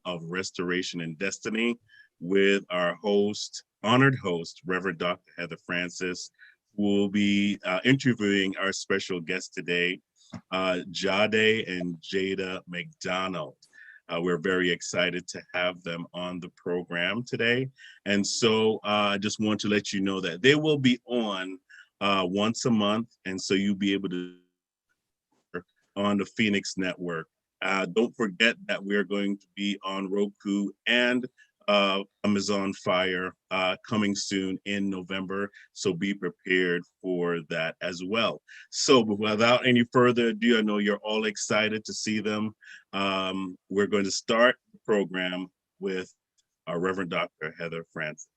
of Restoration and Destiny with our honored host, Reverend Dr. Heather Francis, who will be interviewing our special guest today, Jhadai and Jada McDonald. We're very excited to have them on the program today. And so I just want to let you know that they will be on once a month. And so you'll be able to on the Phoenix Network. Don't forget that we're going to be on Roku and Amazon Fire coming soon in November. So be prepared for that as well. So without any further ado, I know you're all excited to see them. We're going to start the program with our Reverend Dr. Heather Francis.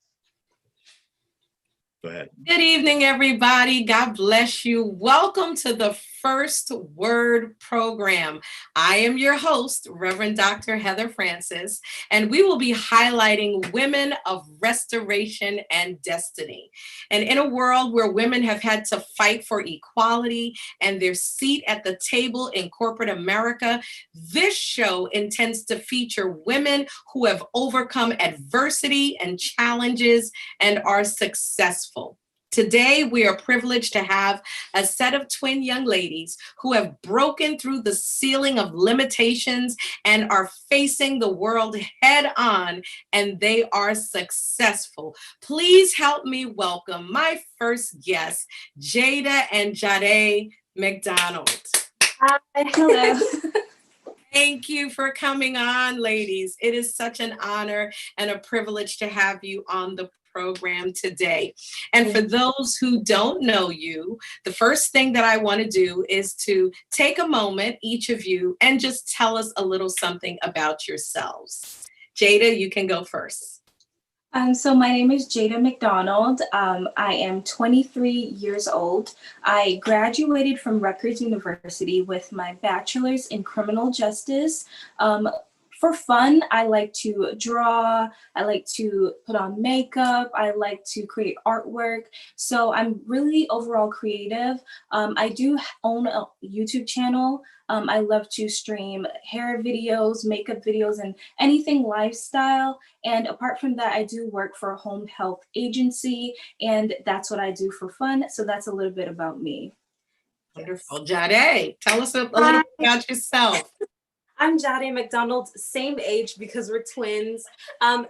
Go ahead. Good evening, everybody. God bless you. Welcome to the First Word program. I am your host, Reverend Dr. Heather Francis, and we will be highlighting women of restoration and destiny. And in a world where women have had to fight for equality and their seat at the table in corporate America, this show intends to feature women who have overcome adversity and challenges and are successful. Today, we are privileged to have a set of twin young ladies who have broken through the ceiling of limitations and are facing the world head on, and they are successful. Please help me welcome my first guests, Jada and Jhadai McDonald. Hi, hello. Thank you for coming on, ladies. It is such an honor and a privilege to have you on the program today. And for those who don't know you, the first thing that I want to do is to take a moment, each of you, and just tell us a little something about yourselves. Jada, you can go first. So my name is Jada McDonald. I am 23 years old. I graduated from Rutgers University with my bachelor's in criminal justice. For fun, I like to draw, I like to put on makeup, I like to create artwork. So I'm really overall creative. I do own a YouTube channel. I love to stream hair videos, makeup videos, and anything lifestyle. And apart from that, I do work for a home health agency, and that's what I do for fun. So that's a little bit about me. Wonderful. Jhadai, tell us a little bit about yourself. I'm Jhadai McDonald, same age because we're twins.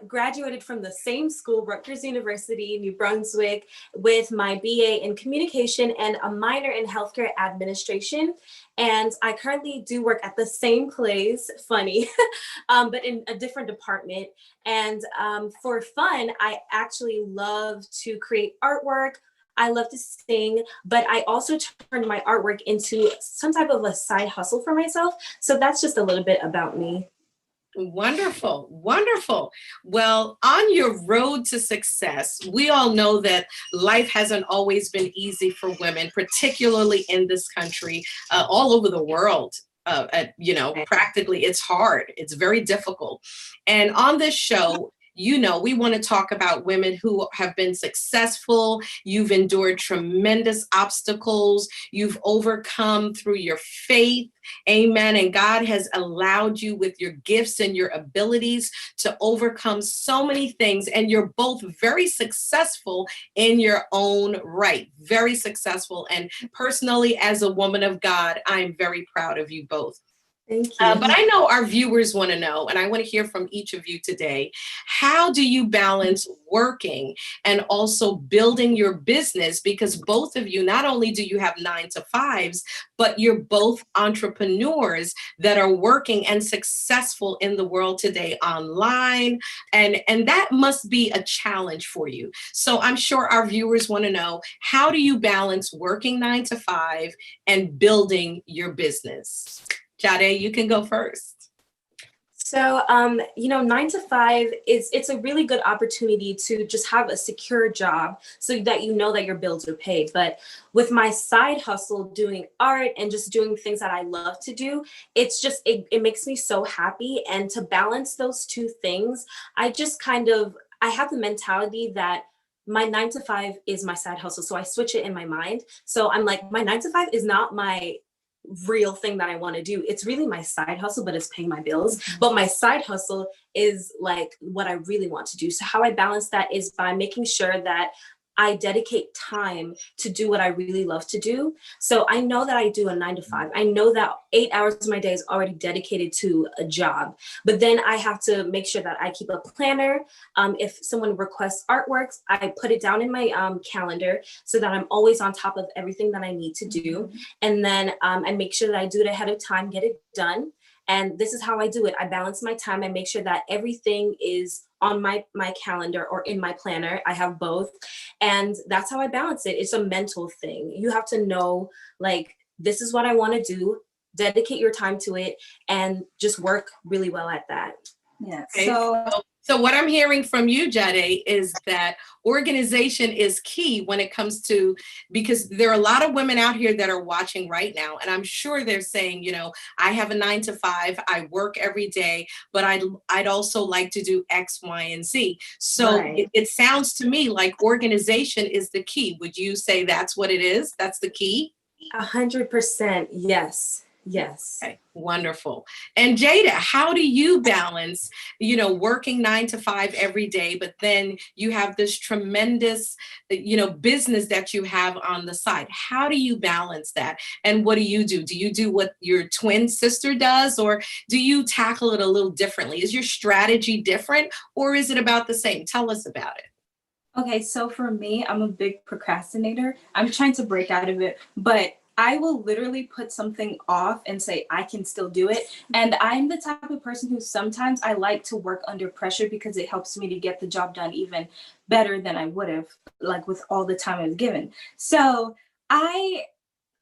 Graduated from the same school, Rutgers University, New Brunswick, with my BA in communication and a minor in healthcare administration. And I currently do work at the same place, funny, but in a different department. And for fun, I actually love to create artwork. I love to sing, but I also turned my artwork into some type of a side hustle for myself. So that's just a little bit about me. Wonderful, wonderful. Well, on your road to success, we all know that life hasn't always been easy for women, particularly in this country, all over the world. Practically it's hard. It's very difficult. And on this show, we want to talk about women who have been successful. You've endured tremendous obstacles. You've overcome through your faith. Amen. And God has allowed you with your gifts and your abilities to overcome so many things. And you're both very successful in your own right. Very successful. And personally, as a woman of God, I'm very proud of you both. Thank you. But I know our viewers want to know, and I want to hear from each of you today, how do you balance working and also building your business? Because both of you, not only do you have 9-to-5s, but you're both entrepreneurs that are working and successful in the world today online. And that must be a challenge for you. So I'm sure our viewers want to know, how do you balance working 9-to-5 and building your business? Jhadai, you can go first. So, 9-to-5 it's a really good opportunity to just have a secure job so that you know that your bills are paid. But with my side hustle, doing art and just doing things that I love to do, it makes me so happy. And to balance those two things, I have the mentality that my 9-to-5 is my side hustle. So I switch it in my mind. So I'm like, my 9-to-5 is not my real thing that I want to do. It's really my side hustle, but it's paying my bills. But my side hustle is like what I really want to do. So how I balance that is by making sure that I dedicate time to do what I really love to do. So I know that I do a 9 to 5. I know that 8 hours of my day is already dedicated to a job, but then I have to make sure that I keep a planner. If someone requests artworks, I put it down in my calendar so that I'm always on top of everything that I need to do. And then I make sure that I do it ahead of time, get it done. And this is how I do it. I balance my time. I make sure that everything is on my calendar or in my planner. I have both. And that's how I balance it. It's a mental thing. You have to know, like, this is what I want to do, dedicate your time to it, and just work really well at that. Yeah. Okay. So So what I'm hearing from you, Jhadai, is that organization is key when it comes to, because there are a lot of women out here that are watching right now, and I'm sure they're saying, you know, I have a 9 to 5, I work every day, but I'd also like to do X, Y, and Z. So Right. it sounds to me like organization is the key. Would you say that's what it is? That's the key? 100%. Yes. Yes. Okay, wonderful. And Jada, how do you balance, you know, working 9 to 5 every day, but then you have this tremendous, you know, business that you have on the side? How do you balance that? And what do you do? Do you do what your twin sister does, or do you tackle it a little differently? Is your strategy different, or is it about the same? Tell us about it. okay, so for me, I'm a big procrastinator. I'm trying to break out of it, but I will literally put something off and say I can still do it. And I'm the type of person who sometimes I like to work under pressure because it helps me to get the job done even better than I would have, like with all the time I was given. So I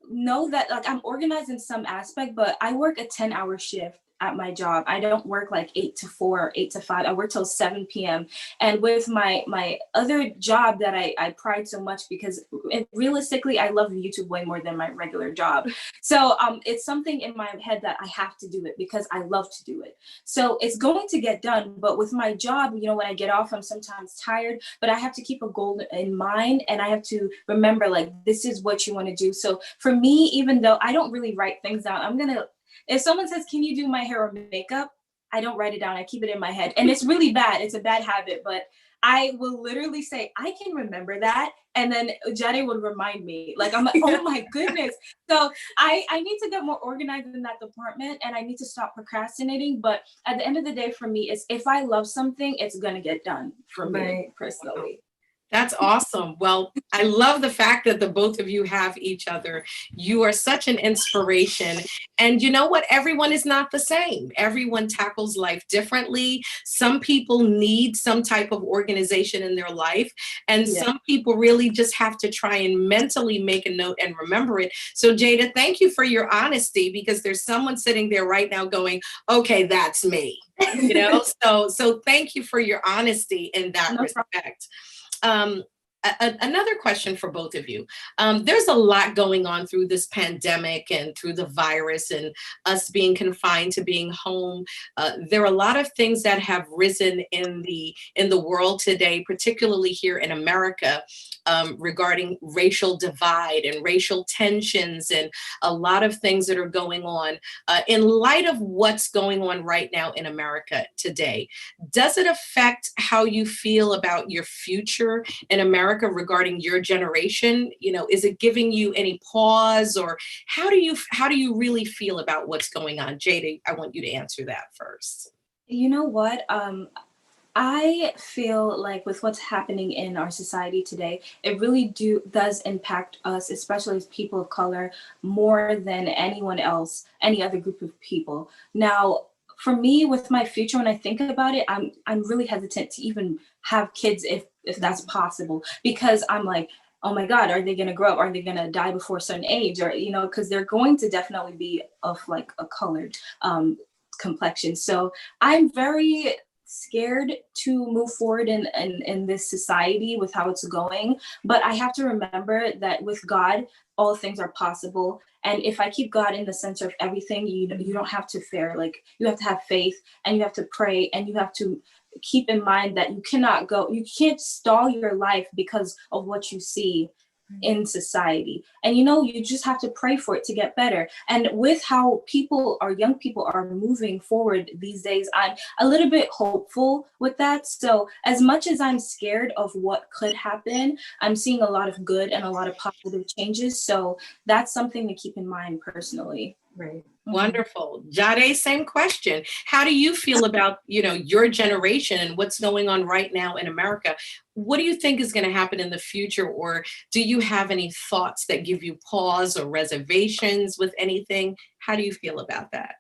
know that like I'm organized in some aspect, but I work a 10-hour shift at my job. I don't work like 8 to 4 or 8 to 5. I work till 7 p.m. And with my other job that I pride so much because realistically, I love YouTube way more than my regular job. So it's something in my head that I have to do it because I love to do it. So it's going to get done. But with my job, you know, when I get off, I'm sometimes tired, but I have to keep a goal in mind and I have to remember like, this is what you want to do. So for me, even though I don't really write things down, if someone says, can you do my hair or makeup? I don't write it down. I keep it in my head. And it's really bad. It's a bad habit, but I will literally say, I can remember that. And then Jhadai would remind me, like, I'm like, oh my goodness. So I need to get more organized in that department and I need to stop procrastinating. But at the end of the day, for me, it's if I love something, it's going to get done for me personally. That's awesome. Well, I love the fact that the both of you have each other. You are such an inspiration. And you know what? Everyone is not the same. Everyone tackles life differently. Some people need some type of organization in their life. And some people really just have to try and mentally make a note and remember it. So Jada, thank you for your honesty, because there's someone sitting there right now going, okay, that's me. You know, so thank you for your honesty in that respect. Another question for both of you. There's a lot going on through this pandemic and through the virus and us being confined to being home. There are a lot of things that have risen in the world today, particularly here in America, regarding racial divide and racial tensions and a lot of things that are going on. In light of what's going on right now in America today, does it affect how you feel about your future in America regarding your generation? You know, is it giving you any pause, or how do you really feel about what's going on? Jada, I want you to answer that first. You know what? I feel like with what's happening in our society today, it really does impact us, especially as people of color, more than anyone else, any other group of people. Now, for me, with my future, when I think about it, I'm really hesitant to even have kids if that's possible, because I'm like, oh my God, are they going to grow up? Are they going to die before a certain age? Or, you know, because they're going to definitely be of like a colored complexion. So I'm very scared to move forward in this society with how it's going. But I have to remember that with God, all things are possible. And if I keep God in the center of everything, you don't have to fear. Like, you have to have faith and you have to pray and you have to keep in mind that you can't stall your life because of what you see in society. And you just have to pray for it to get better. And with how young people are moving forward these days, I'm a little bit hopeful with that. So as much as I'm scared of what could happen, I'm seeing a lot of good and a lot of positive changes. So that's something to keep in mind personally. Right. Wonderful. Jhadai, same question. How do you feel about, your generation and what's going on right now in America? What do you think is going to happen in the future? Or do you have any thoughts that give you pause or reservations with anything? How do you feel about that?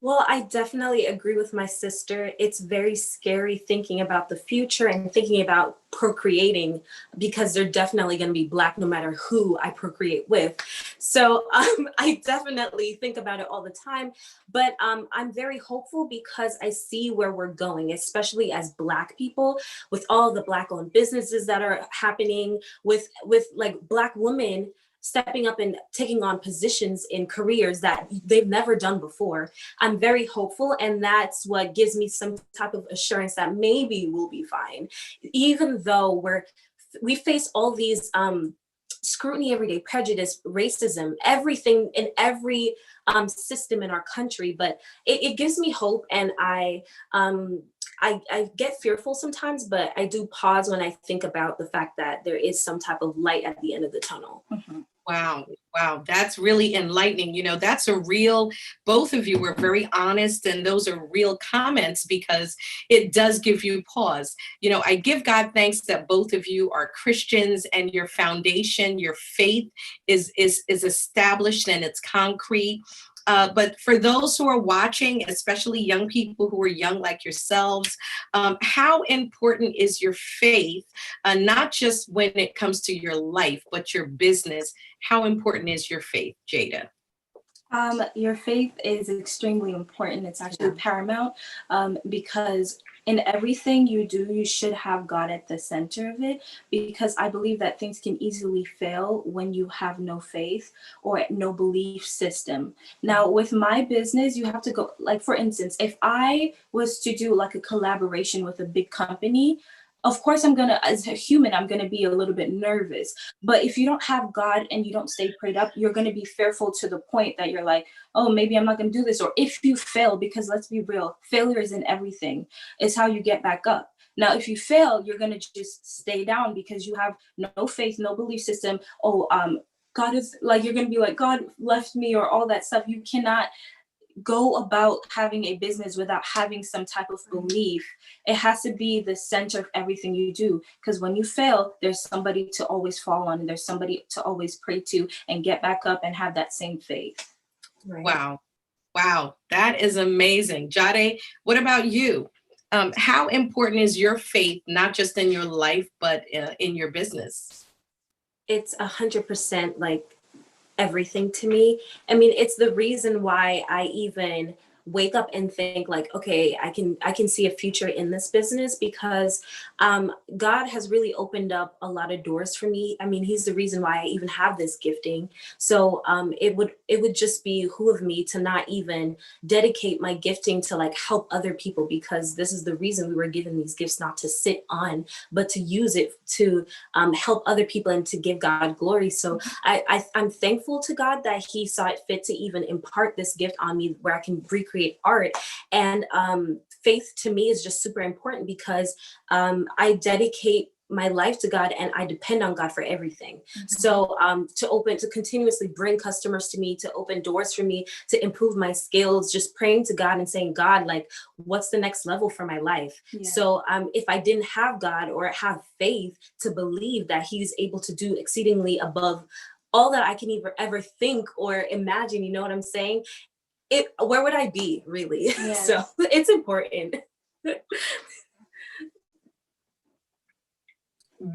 Well, I definitely agree with my sister. It's very scary thinking about the future and thinking about procreating, because they're definitely going to be Black no matter who I procreate with. So I definitely think about it all the time. But I'm very hopeful because I see where we're going, especially as Black people, with all the Black-owned businesses that are happening, with like Black women stepping up and taking on positions in careers that they've never done before. I'm very hopeful, and that's what gives me some type of assurance that maybe we'll be fine, even though we face all these scrutiny every day, prejudice, racism, everything in every system in our country. But it gives me hope, and I get fearful sometimes, but I do pause when I think about the fact that there is some type of light at the end of the tunnel. Mm-hmm. Wow. That's really enlightening. That's both of you were very honest, and those are real comments, because it does give you pause. I give God thanks that both of you are Christians, and your foundation, your faith is established and it's concrete. But for those who are watching, especially young people who are young like yourselves, how important is your faith, not just when it comes to your life, but your business? How important is your faith, Jada? Your faith is extremely important. It's actually paramount, because in everything you do, you should have God at the center of it, because I believe that things can easily fail when you have no faith or no belief system. Now, with my business, you have to go, like, for instance, if I was to do like a collaboration with a big company, of course, as a human, I'm going to be a little bit nervous. But if you don't have God and you don't stay prayed up, you're going to be fearful to the point that you're like, oh, maybe I'm not going to do this. Or if you fail, because let's be real, failure is in everything. It's how you get back up. Now, if you fail, you're going to just stay down because you have no faith, no belief system. God is like, you're going to be like, God left me, or all that stuff. You cannot go about having a business without having some type of belief. It has to be the center of everything you do, because when you fail, there's somebody to always fall on, and there's somebody to always pray to and get back up and have that same faith. Right. Wow, that is amazing. Jhadai, what about you? How important is your faith, not just in your life, but in your business? It's 100% like everything to me. I mean, it's the reason why I even wake up and think like, okay, I can see a future in this business, because God has really opened up a lot of doors for me. I mean, he's the reason why I even have this gifting. So it would just be who of me to not even dedicate my gifting to like help other people, because this is the reason we were given these gifts, not to sit on, but to use it to help other people and to give God glory. So I'm thankful to God that he saw it fit to even impart this gift on me, where I can recreate art. And faith to me is just super important, because I dedicate my life to God and I depend on God for everything. Mm-hmm. So to continuously bring customers to me, to open doors for me, to improve my skills, just praying to God and saying, God, like, what's the next level for my life? Yeah. So if I didn't have God or have faith to believe that he's able to do exceedingly above all that I can ever think or imagine, you know what I'm saying? Where would I be, really? Yes. So it's important.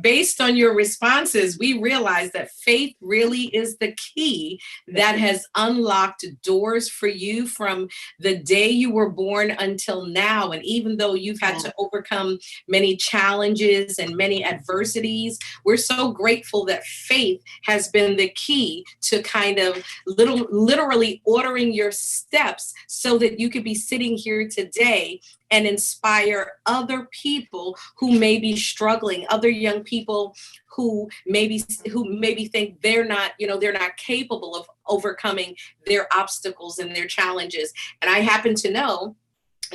Based on your responses, we realize that faith really is the key that has unlocked doors for you from the day you were born until now. And even though you've had to overcome many challenges and many adversities, we're so grateful that faith has been the key to kind of literally ordering your steps so that you could be sitting here today and inspire other people who may be struggling, other young people who maybe think they're not, they're not capable of overcoming their obstacles and their challenges. And I happen to know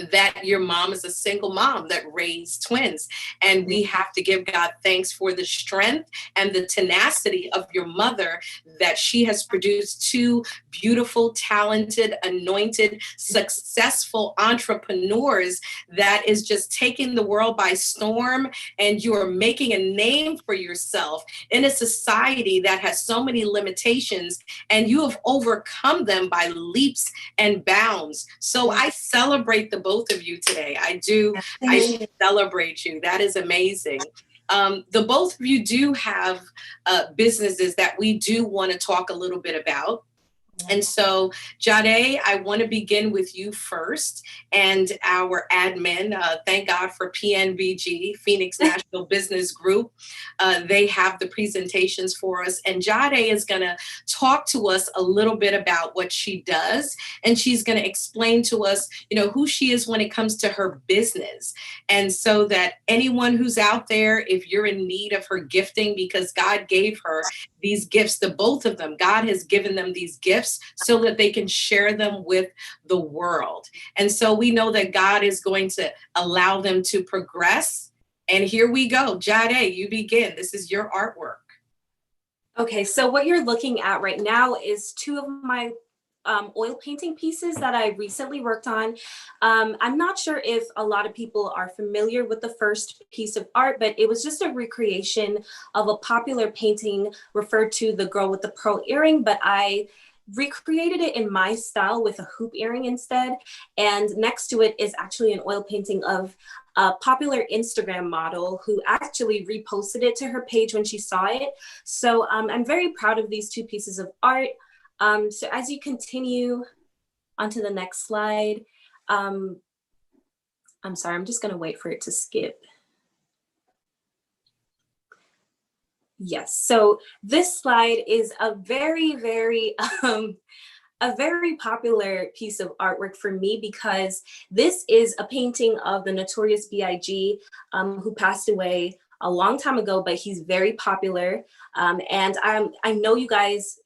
that your mom is a single mom that raised twins. And we have to give God thanks for the strength and the tenacity of your mother, that she has produced two beautiful, talented, anointed, successful entrepreneurs that is just taking the world by storm. And you are making a name for yourself in a society that has so many limitations, and you have overcome them by leaps and bounds. So I celebrate the both of you today. I do. I celebrate you. That is amazing. The both of you do have businesses that we do want to talk a little bit about. And so, Jhadai, I want to begin with you first, and our admin. Thank God for PNBG, Phoenix National Business Group. They have the presentations for us, and Jhadai is going to talk to us a little bit about what she does, and she's going to explain to us, who she is when it comes to her business. And so that anyone who's out there, if you're in need of her gifting, because God gave her these gifts, the both of them, God has given them these gifts so that they can share them with the world. And so we know that God is going to allow them to progress. And here we go. Jhadai, you begin. This is your artwork. Okay, so what you're looking at right now is two of my oil painting pieces that I recently worked on. I'm not sure if a lot of people are familiar with the first piece of art, but it was just a recreation of a popular painting referred to the girl with the pearl earring, but I recreated it in my style with a hoop earring instead. And next to it is actually an oil painting of a popular Instagram model who actually reposted it to her page when she saw it. So I'm very proud of these two pieces of art. So as you continue onto the next slide, I'm sorry, I'm just gonna wait for it to skip. Yes, so this slide is a very, very, a very popular piece of artwork for me, because this is a painting of the Notorious B.I.G. Who passed away a long time ago, but he's very popular. And I know you guys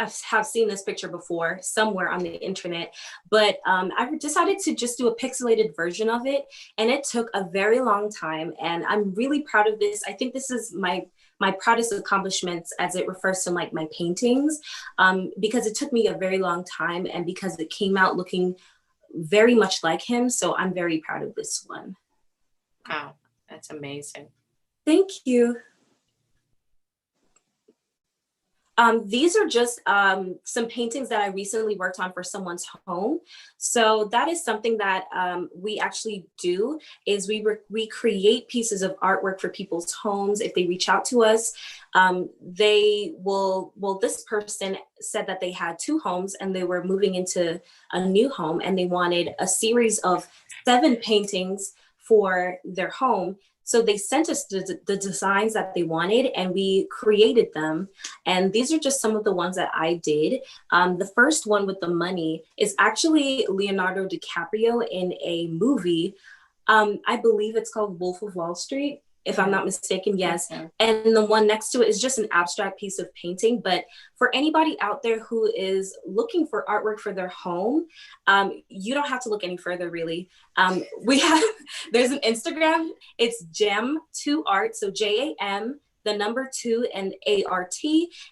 have seen this picture before somewhere on the internet, but I decided to just do a pixelated version of it, and it took a very long time, and I'm really proud of this. I think this is my proudest accomplishments as it refers to like my paintings, because it took me a very long time, and because it came out looking very much like him. So I'm very proud of this one. Wow, that's amazing. Thank you. These are just some paintings that I recently worked on for someone's home. So that is something that we actually do, is we create pieces of artwork for people's homes. If they reach out to us, this person said that they had two homes and they were moving into a new home, and they wanted a series of 7 paintings for their home. So they sent us the designs that they wanted, and we created them. And these are just some of the ones that I did. The first one with the money is actually Leonardo DiCaprio in a movie. I believe it's called Wolf of Wall Street, if I'm not mistaken, yes. And the one next to it is just an abstract piece of painting. But for anybody out there who is looking for artwork for their home, you don't have to look any further, really. There's an Instagram, it's Jam2Art, so JAM, the number 2 and ART.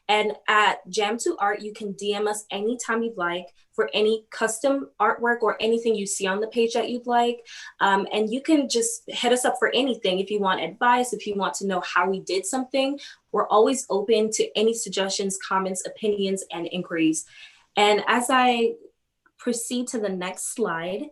And at Jam2Art, you can DM us anytime you'd like for any custom artwork or anything you see on the page that you'd like. And you can just hit us up for anything. If you want advice, if you want to know how we did something, we're always open to any suggestions, comments, opinions, and inquiries. And as I proceed to the next slide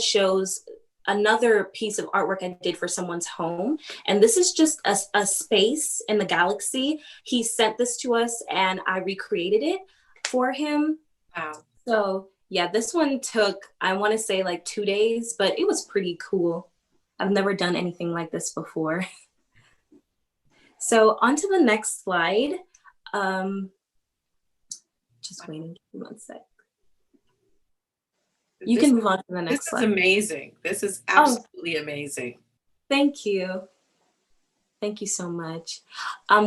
shows another piece of artwork I did for someone's home. And this is just a space in the galaxy. He sent this to us and I recreated it for him. Wow. So yeah, this one took, I want to say like 2 days, but it was pretty cool. I've never done anything like this before. So on to the next slide. Just waiting 1 sec. You can move on to the next This is slide. amazing. This is absolutely amazing. Thank you. Thank you so much.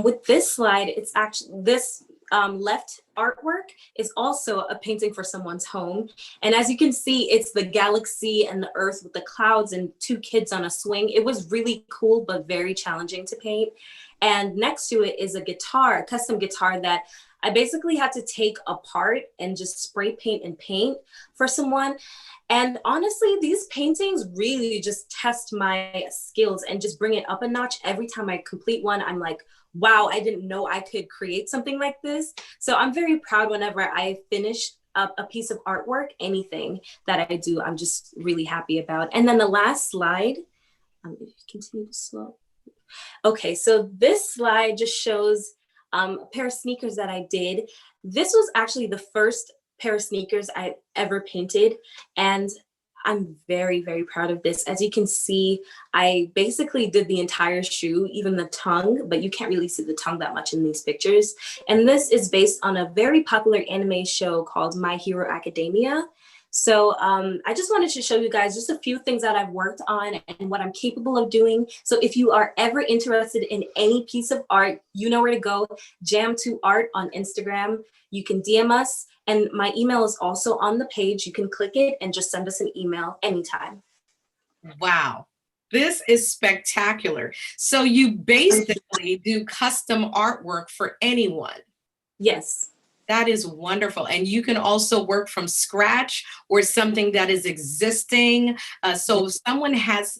With this slide, it's actually this left artwork is also a painting for someone's home. And as you can see, it's the galaxy and the earth with the clouds and two kids on a swing. It was really cool, but very challenging to paint. And next to it is a guitar, a custom guitar that I basically had to take apart and just spray paint and paint for someone. And honestly, these paintings really just test my skills and just bring it up a notch. Every time I complete one, I'm like, wow, I didn't know I could create something like this. So I'm very proud whenever I finish up a piece of artwork, anything that I do, I'm just really happy about. And then the last slide, if you continue to slow. Okay, so this slide just shows a pair of sneakers that I did. This was actually the first pair of sneakers I ever painted, and I'm very, very proud of this. As you can see, I basically did the entire shoe, even the tongue, but you can't really see the tongue that much in these pictures. And this is based on a very popular anime show called My Hero Academia. So I just wanted to show you guys just a few things that I've worked on and what I'm capable of doing. So if you are ever interested in any piece of art, you know where to go. Jam2art on Instagram. You can DM us. And my email is also on the page. You can click it and just send us an email anytime. Wow. This is spectacular. So you basically do custom artwork for anyone. Yes. That is wonderful. And you can also work from scratch or something that is existing. So if someone has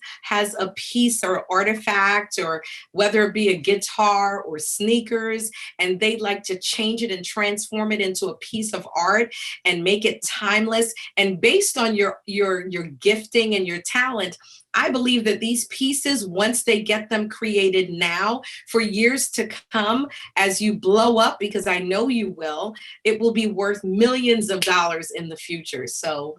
a piece or artifact, or whether it be a guitar or sneakers, and they'd like to change it and transform it into a piece of art and make it timeless, and based on your gifting and your talent, I believe that these pieces, once they get them created now, for years to come, as you blow up, because I know you will, it will be worth millions of dollars in the future. So,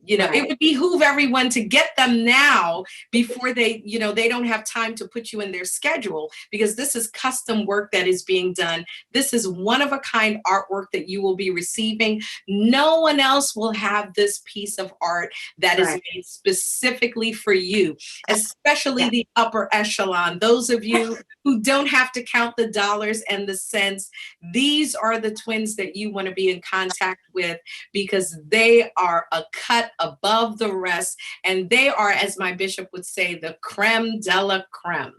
you know, it would behoove everyone to get them now before they, you know, they don't have time to put you in their schedule, because this is custom work that is being done. This is one of a kind artwork that you will be receiving. No one else will have this piece of art that is made specifically for you, especially the upper echelon. Those of you who don't have to count the dollars and the cents, these are the twins that you want to be in contact with, because they are a cut above the rest, and they are, as my bishop would say, the creme de la creme.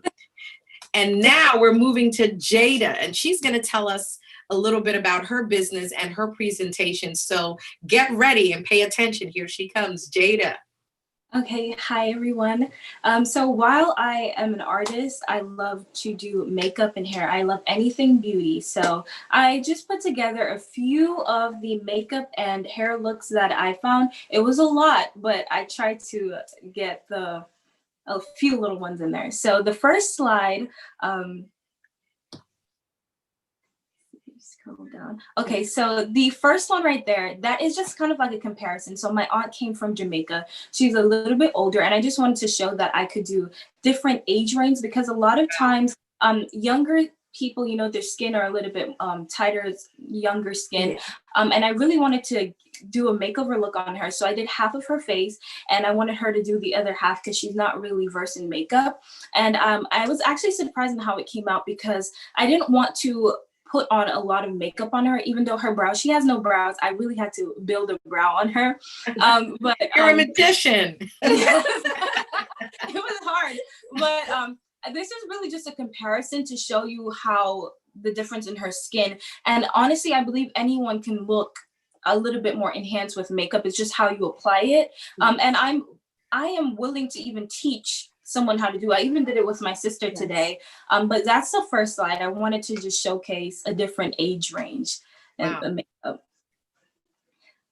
And now we're moving to Jada, and she's going to tell us a little bit about her business and her presentation. So get ready and pay attention. Here she comes, Jada. Okay, hi everyone. So while I am an artist, I love to do makeup and hair. I love anything beauty. So I just put together a few of the makeup and hair looks that I found. It was a lot, but I tried to get a few little ones in there. So the first slide, scroll down. Okay, so the first one right there, that is just kind of like a comparison. So my aunt came from Jamaica. She's a little bit older, and I just wanted to show that I could do different age ranges, because a lot of times younger people, you know, their skin are a little bit tighter, younger skin. And I really wanted to do a makeover look on her. So I did half of her face, and I wanted her to do the other half because she's not really versed in makeup. And I was actually surprised in how it came out, because I didn't want to put on a lot of makeup on her, even though her brows, she has no brows. I really had to build a brow on her. But you're a magician. It was hard, but this is really just a comparison to show you how the difference in her skin. And honestly, I believe anyone can look a little bit more enhanced with makeup. It's just how you apply it. And I am willing to even teach someone how to do it. I even did it with my sister today. But that's the first slide. I wanted to just showcase a different age range in the makeup.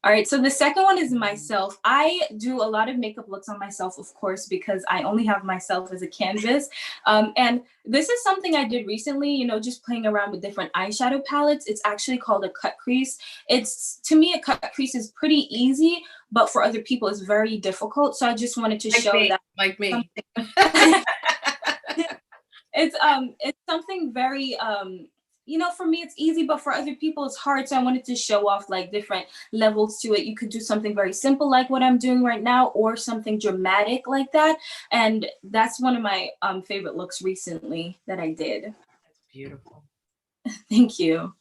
All right, so the second one is myself. I do a lot of makeup looks on myself, of course, because I only have myself as a canvas. And this is something I did recently, you know, just playing around with different eyeshadow palettes. It's actually called a cut crease. To me, a cut crease is pretty easy, but for other people, it's very difficult. So I just wanted to show that. Like me. It's something very for me it's easy, but for other people it's hard. So I wanted to show off like different levels to it. You could do something very simple like what I'm doing right now, or something dramatic like that. And that's one of my favorite looks recently that I did. That's beautiful. Thank you.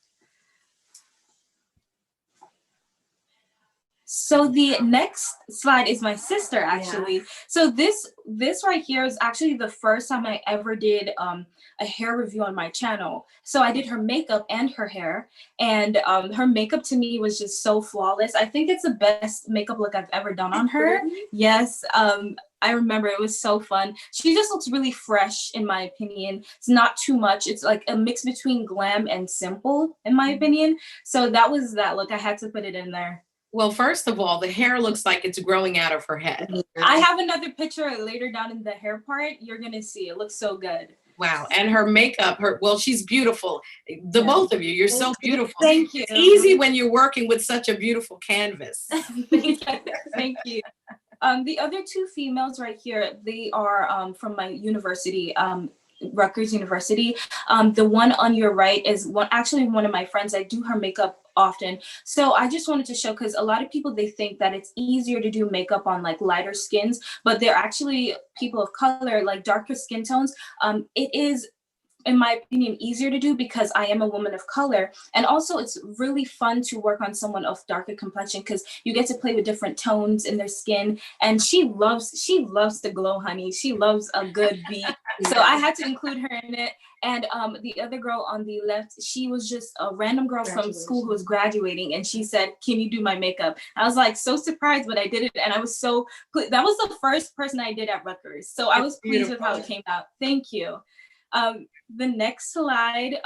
So the next slide is my sister, actually. So this right here is actually the first time I ever did a hair review on my channel. So I did her makeup and her hair, and her makeup to me was just so flawless. I think it's the best makeup look I've ever done on her. Yes. I remember it was so fun. She just looks really fresh, in my opinion. It's not too much. It's like a mix between glam and simple, in my opinion. So that was that look. I had to put it in there. Well, first of all, the hair looks like it's growing out of her head. I have another picture later down in the hair part. You're gonna see it looks so good. Wow. And her makeup, she's beautiful. The both of you, you're so beautiful. Thank you. It's easy when you're working with such a beautiful canvas. Thank you. The other two females right here, they are from my university, Rutgers University. The one on your right is actually one of my friends. I do her makeup often. So I just wanted to show, because a lot of people, they think that it's easier to do makeup on like lighter skins, but they're actually people of color, like darker skin tones. It is, in my opinion, easier to do because I am a woman of color. And also it's really fun to work on someone of darker complexion because you get to play with different tones in their skin. And she loves the glow, honey. She loves a good beat. So I had to include her in it. And the other girl on the left, she was just a random girl from school who was graduating. And she said, "Can you do my makeup?" I was like so surprised, but I did it. And I was so, that was the first person I did at Rutgers. So I was pleased with how it came out. Thank you. The next slide,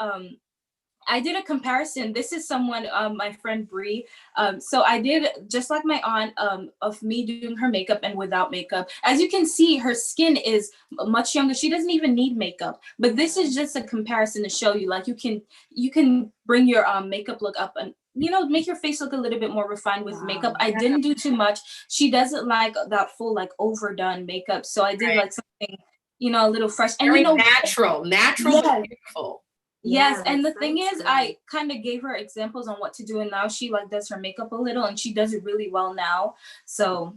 I did a comparison. This is someone, my friend Bree. So I did just like my aunt, of me doing her makeup and without makeup. As you can see, her skin is much younger. She doesn't even need makeup. But this is just a comparison to show you, like you can bring your makeup look up and make your face look a little bit more refined with makeup. I didn't do too much. She doesn't like that full like overdone makeup. So I did like something, a little fresh and very natural yes. And beautiful. Yes, and the thing is, I kind of gave her examples on what to do, and now she like does her makeup a little, and she does it really well now. So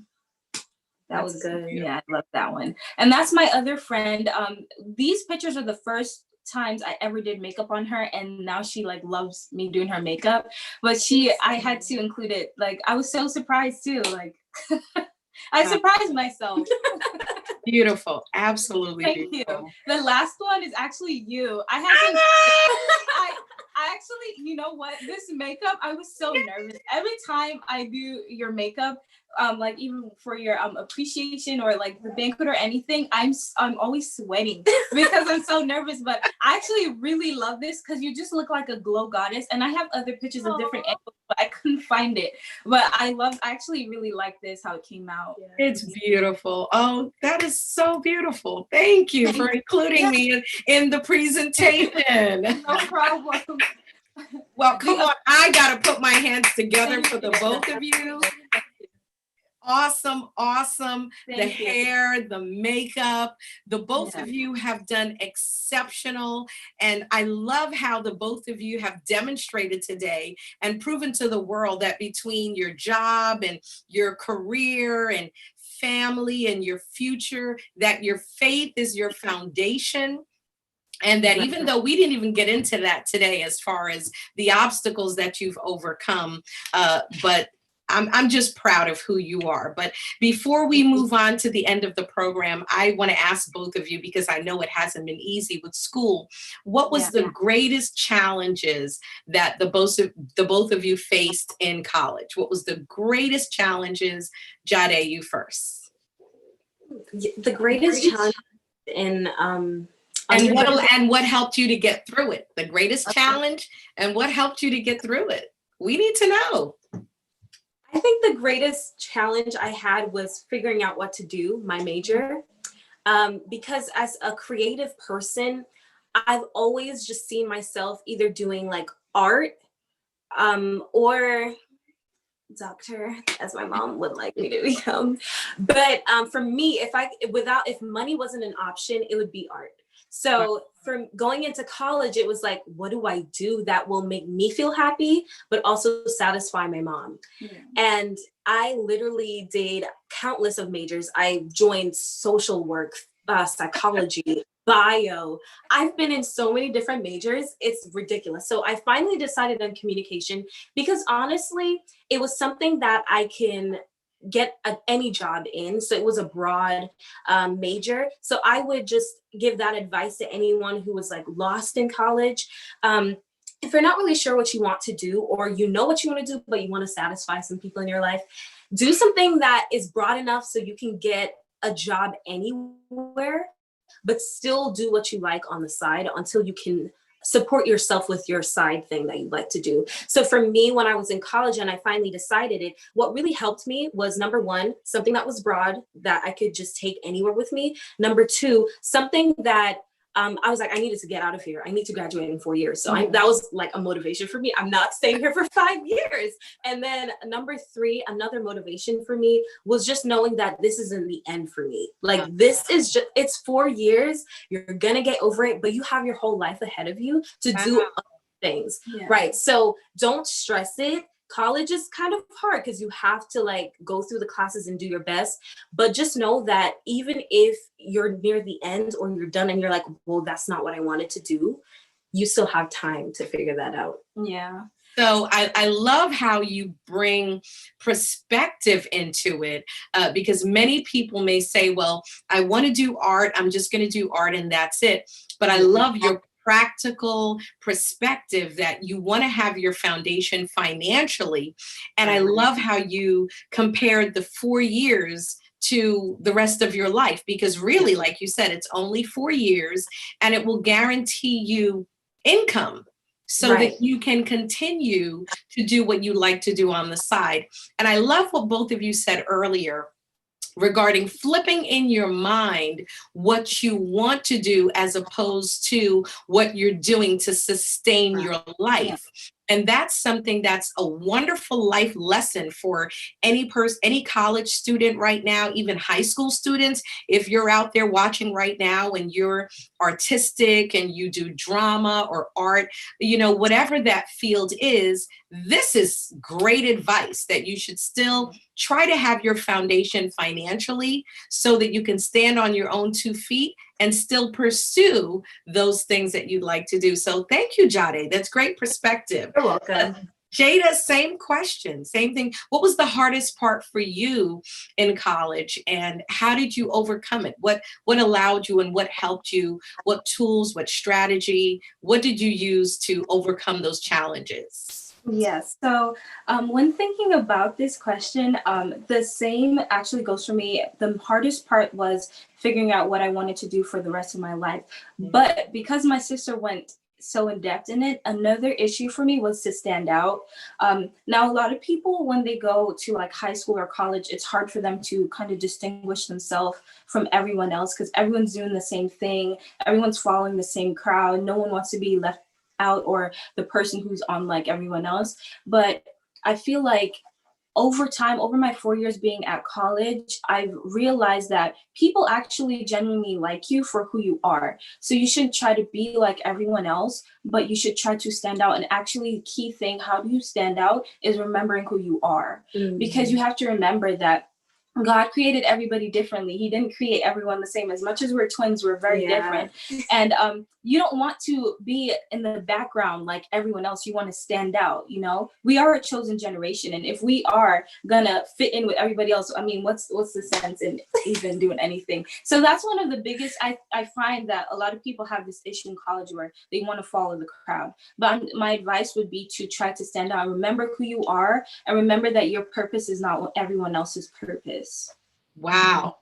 that was good. Yeah, I love that one. And that's my other friend. These pictures are the first times I ever did makeup on her, and now she like loves me doing her makeup. But I had to include it. Like I was so surprised too. Like I surprised myself. Beautiful. Absolutely. Thank beautiful. You. The last one is actually you. I actually, you know what? This makeup, I was so nervous. Every time I do your makeup, like even for your appreciation or like the banquet or anything, I'm always sweating because I'm so nervous. But I actually really love this because you just look like a glow goddess. And I have other pictures of different angles, but I couldn't find it. But I actually really like this, how it came out. It's beautiful. Oh, that is so beautiful. Thank you for including me in the presentation. No problem. Well, come on. I got to put my hands together for the both of you. Awesome. The hair, the makeup, the both of you have done exceptional. And I love how the both of you have demonstrated today and proven to the world that between your job and your career and family and your future, that your faith is your foundation. And that even though we didn't even get into that today as far as the obstacles that you've overcome, but I'm just proud of who you are. But before we move on to the end of the program, I want to ask both of you, because I know it hasn't been easy with school. What was the greatest challenges that the both of you faced in college? What was the greatest challenges? Jhadai, you first. The greatest challenge in and what helped you to get through it? The greatest challenge and what helped you to get through it? We need to know. I think the greatest challenge I had was figuring out what to do, my major, because as a creative person, I've always just seen myself either doing like art or doctor, as my mom would like me to become. But for me, if money wasn't an option, it would be art. So from going into college, it was like, what do I do that will make me feel happy, but also satisfy my mom? Yeah. And I literally did countless of majors. I joined social work, psychology, bio. I've been in so many different majors. It's ridiculous. So I finally decided on communication because honestly, it was something that I can get any job in. So it was a broad major. So I would just give that advice to anyone who was like lost in college. If you're not really sure what you want to do, or you know what you want to do, but you want to satisfy some people in your life, do something that is broad enough so you can get a job anywhere, but still do what you like on the side until you can support yourself with your side thing that you like to do. So for me, when I was in college and I finally decided it, what really helped me was, number one, something that was broad that I could just take anywhere with me. Number two, something that I was like, I needed to get out of here. I need to graduate in 4 years. So that was like a motivation for me. I'm not staying here for 5 years. And then number three, another motivation for me was just knowing that this isn't the end for me. Like this is just, it's 4 years. You're going to get over it, but you have your whole life ahead of you to do other things. Yeah. Right. So don't stress it. College is kind of hard because you have to like go through the classes and do your best. But just know that even if you're near the end or you're done and you're like, well, that's not what I wanted to do, you still have time to figure that out. Yeah. So I love how you bring perspective into it, because many people may say, well, I want to do art. I'm just going to do art and that's it. But I love your practical perspective that you want to have your foundation financially. And I love how you compared the 4 years to the rest of your life, because really, like you said, it's only 4 years and it will guarantee you income so that you can continue to do what you like to do on the side. And I love what both of you said earlier regarding flipping in your mind what you want to do as opposed to what you're doing to sustain your life. And that's something that's a wonderful life lesson for any person, any college student right now, even high school students. If you're out there watching right now and you're artistic and you do drama or art, you know, whatever that field is, this is great advice that you should still try to have your foundation financially so that you can stand on your own 2 feet and still pursue those things that you'd like to do. So thank you, Jhadai. That's great perspective. You're welcome. Jada, same question, same thing. What was the hardest part for you in college and how did you overcome it? What allowed you and what helped you? What tools, what strategy, what did you use to overcome those challenges? Yes. So when thinking about this question, the same actually goes for me. The hardest part was figuring out what I wanted to do for the rest of my life. But because my sister went so in depth in it, another issue for me was to stand out. Now, a lot of people, when they go to like high school or college, it's hard for them to kind of distinguish themselves from everyone else because everyone's doing the same thing. Everyone's following the same crowd. No one wants to be left out or the person who's on like everyone else. But I feel like over time, over my 4 years being at college, I've realized that people actually genuinely like you for who you are. So you shouldn't try to be like everyone else, but you should try to stand out. And actually, key thing, how do you stand out is remembering who you are. Because you have to remember that God created everybody differently. He didn't create everyone the same. As much as we're twins, we're very different. And you don't want to be in the background like everyone else. You want to stand out, you know? We are a chosen generation. And if we are gonna fit in with everybody else, I mean, what's the sense in even doing anything? So that's one of the biggest, I find that a lot of people have this issue in college where they want to follow the crowd. But my advice would be to try to stand out. Remember who you are and remember that your purpose is not everyone else's purpose. Wow.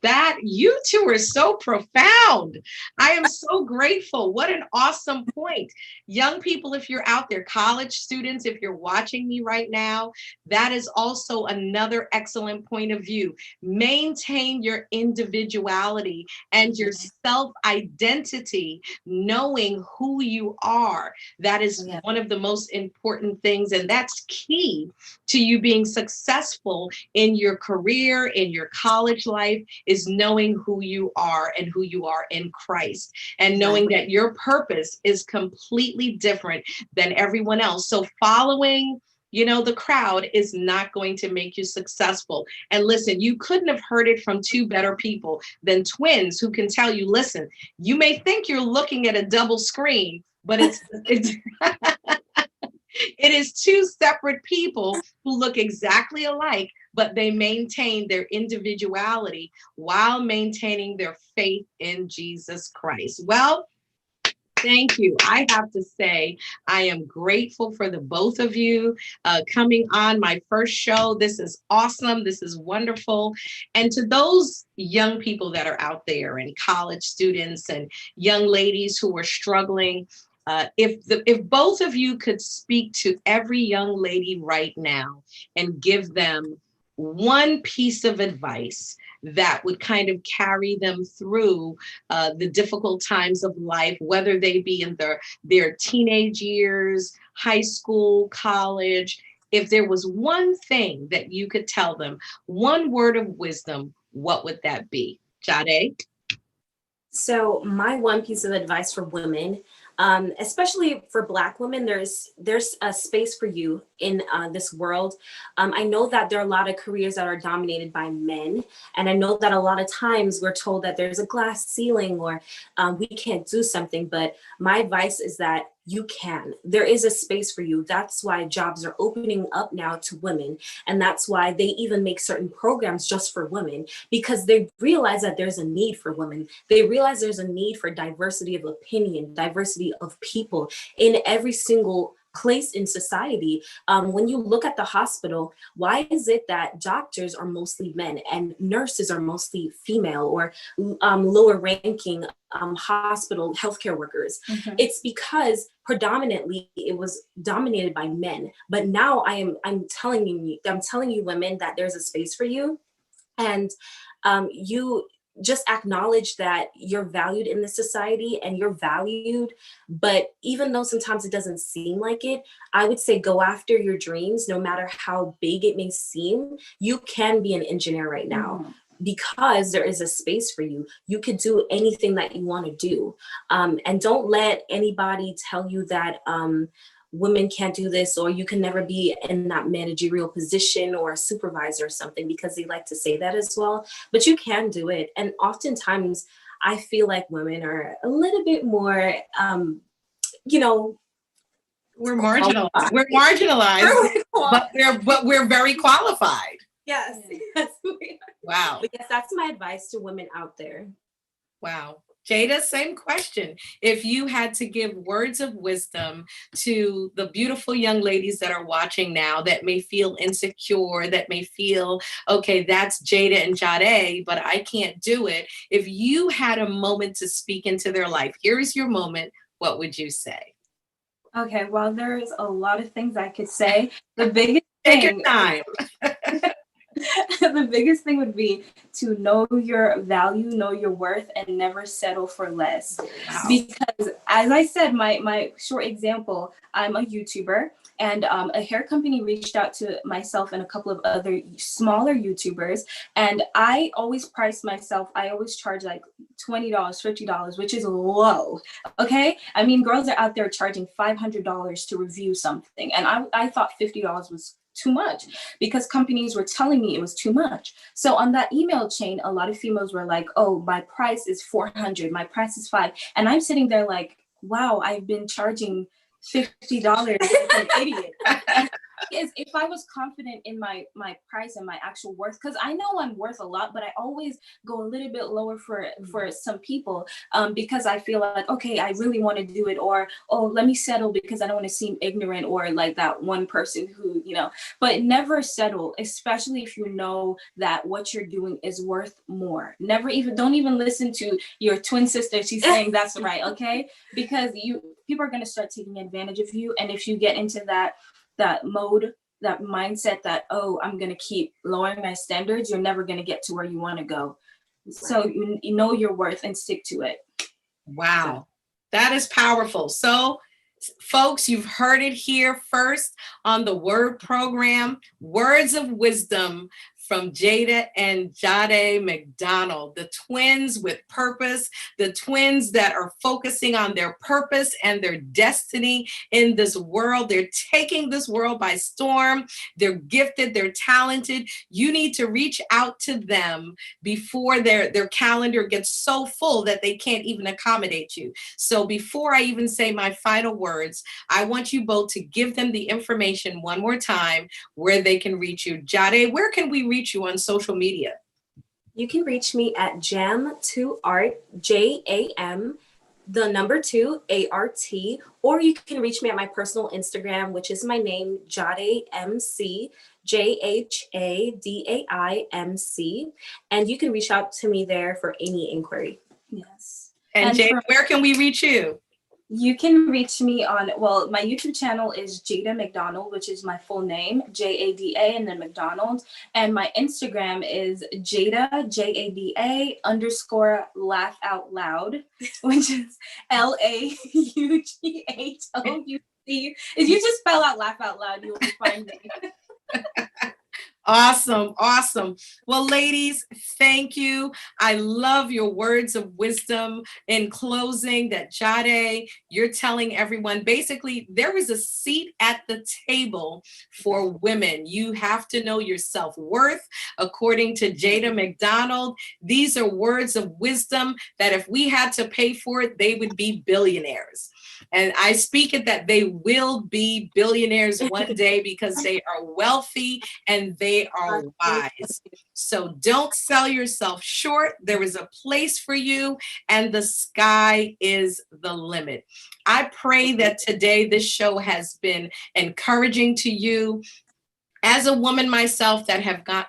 That you two are so profound. I am so grateful. What an awesome point. Young people, if you're out there, college students, if you're watching me right now, that is also another excellent point of view. Maintain your individuality and your self-identity, knowing who you are. That is one of the most important things. And that's key to you being successful in your career, in your college life, is is knowing who you are and who you are in Christ, and knowing that your purpose is completely different than everyone else. So following, the crowd is not going to make you successful. And listen, you couldn't have heard it from two better people than twins who can tell you, listen, you may think you're looking at a double screen, but it's it is two separate people who look exactly alike, but they maintain their individuality while maintaining their faith in Jesus Christ. Well, thank you. I have to say, I am grateful for the both of you coming on my first show. This is awesome. This is wonderful. And to those young people that are out there, and college students and young ladies who are struggling, if both of you could speak to every young lady right now and give them one piece of advice that would kind of carry them through the difficult times of life, whether they be in their teenage years, high school, college, if there was one thing that you could tell them, one word of wisdom, what would that be? Jhadai? So my one piece of advice for women, especially for Black women, there's a space for you in this world. I know that there are a lot of careers that are dominated by men, and I know that a lot of times we're told that there's a glass ceiling or we can't do something, but my advice is that you can. There is a space for you. That's why jobs are opening up now to women. And that's why they even make certain programs just for women, because they realize that there's a need for women. They realize there's a need for diversity of opinion, diversity of people in every single place in society. When you look at the hospital, why is it that doctors are mostly men and nurses are mostly female, or lower ranking hospital healthcare workers? Mm-hmm. It's because predominantly it was dominated by men. But now I'm telling you women that there's a space for you, and you just acknowledge that you're valued in this society and you're valued. But even though sometimes it doesn't seem like it, I would say go after your dreams, no matter how big it may seem. You can be an engineer right now. Mm-hmm. Because there is a space for you. You could do anything that you want to do. And don't let anybody tell you that women can't do this, or you can never be in that managerial position or a supervisor or something, because they like to say that as well. But you can do it. And oftentimes I feel like women are a little bit more, we're marginalized. We're marginalized, but we're very qualified. Yes. Yes. Wow. But yes, that's my advice to women out there. Wow. Jada, same question. If you had to give words of wisdom to the beautiful young ladies that are watching now that may feel insecure, that may feel, okay, that's Jada and Jhadai, but I can't do it. If you had a moment to speak into their life, here's your moment, what would you say? Okay, well, there's a lot of things I could say. The biggest Take thing, your time. the biggest thing would be to know your value, know your worth, and never settle for less. Wow. Because as I said, my short example, I'm a YouTuber, and a hair company reached out to myself and a couple of other smaller YouTubers, and I always price myself. I always charge like $20, $50, which is low. Okay, I mean, girls are out there charging $500 to review something, and I thought $50 was too much, because companies were telling me it was too much. So on that email chain, a lot of females were like, oh, my price is $400, my price is $500. And I'm sitting there like, wow, I've been charging $50 like an idiot. If I was confident in my price and my actual worth, because I know I'm worth a lot, but I always go a little bit lower for some people, because I feel like, okay, I really want to do it, or, oh, let me settle because I don't want to seem ignorant, or like that one person who, but never settle, especially if you know that what you're doing is worth more. Don't even listen to your twin sister. She's saying that's right, okay? Because people are going to start taking advantage of you. And if you get into that mode, that mindset that, oh, I'm going to keep lowering my standards, you're never going to get to where you want to go. So you know your worth and stick to it. Wow. That is powerful. So folks, you've heard it here first on the Word program, words of wisdom from Jada and Jhadai McDonald, the twins with purpose, the twins that are focusing on their purpose and their destiny in this world. They're taking this world by storm. They're gifted, they're talented. You need to reach out to them before their calendar gets so full that they can't even accommodate you. So before I even say my final words, I want you both to give them the information one more time where they can reach you. Jhadai, where can we reach you on social media? You can reach me at Jam2Art, JAM, the number 2, ART, or you can reach me at my personal Instagram, which is my name, Jhadai MC, JHADAIMC, and you can reach out to me there for any inquiry. Yes. And Jada, where can we reach you? You can reach me on, well, my YouTube channel is Jada McDonald, which is my full name, Jada, and then McDonald. And my Instagram is Jada, Jada _laugh out loud, which is LAUGHOUC. If you just spell out laugh out loud, you will find me. Awesome. Awesome. Well, ladies, thank you. I love your words of wisdom in closing that Jhadai, you're telling everyone, basically, there is a seat at the table for women. You have to know your self-worth. According to Jada McDonald, these are words of wisdom that if we had to pay for it, they would be billionaires. And I speak it that they will be billionaires one day because they are wealthy and they are wise. So don't sell yourself short. There is a place for you and the sky is the limit. I pray that today this show has been encouraging to you. As a woman myself that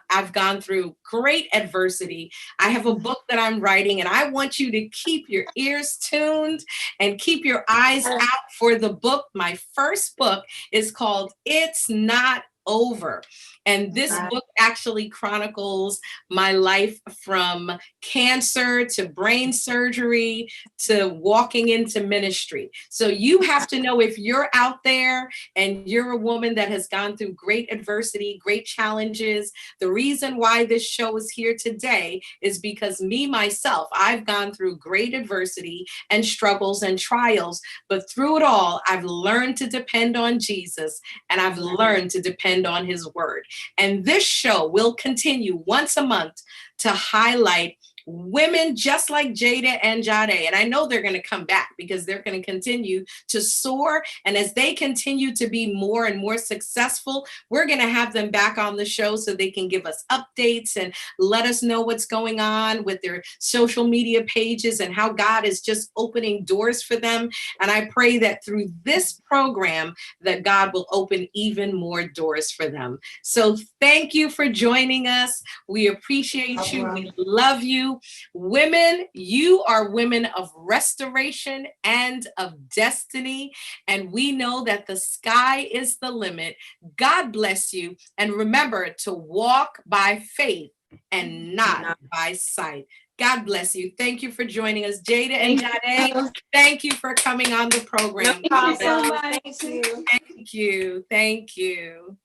I've gone through great adversity. I have a book that I'm writing and I want you to keep your ears tuned and keep your eyes out for the book. My first book is called It's Not Over. And this book actually chronicles my life from cancer to brain surgery to walking into ministry. So you have to know if you're out there and you're a woman that has gone through great adversity, great challenges. The reason why this show is here today is because me, myself, I've gone through great adversity and struggles and trials, but through it all, I've learned to depend on Jesus and I've learned to depend on his word. And this show will continue once a month to highlight women just like Jada and Jhadai. And I know they're going to come back because they're going to continue to soar. And as they continue to be more and more successful, we're going to have them back on the show so they can give us updates and let us know what's going on with their social media pages and how God is just opening doors for them. And I pray that through this program that God will open even more doors for them. So thank you for joining us. We appreciate you. We love you. Women, you are women of restoration and of destiny. And we know that the sky is the limit. God bless you. And remember to walk by faith and not by sight. God bless you. Thank you for joining us. Jada and Jhadai, thank you for coming on the program. Thank you so much. Thank you. Thank you. Thank you.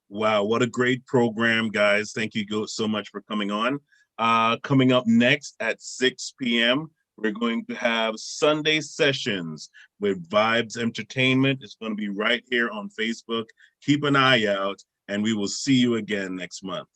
Wow, what a great program, guys. Thank you so much for coming on. Coming up next at 6 p.m., we're going to have Sunday Sessions with Vibes Entertainment. It's going to be right here on Facebook. Keep an eye out, and we will see you again next month.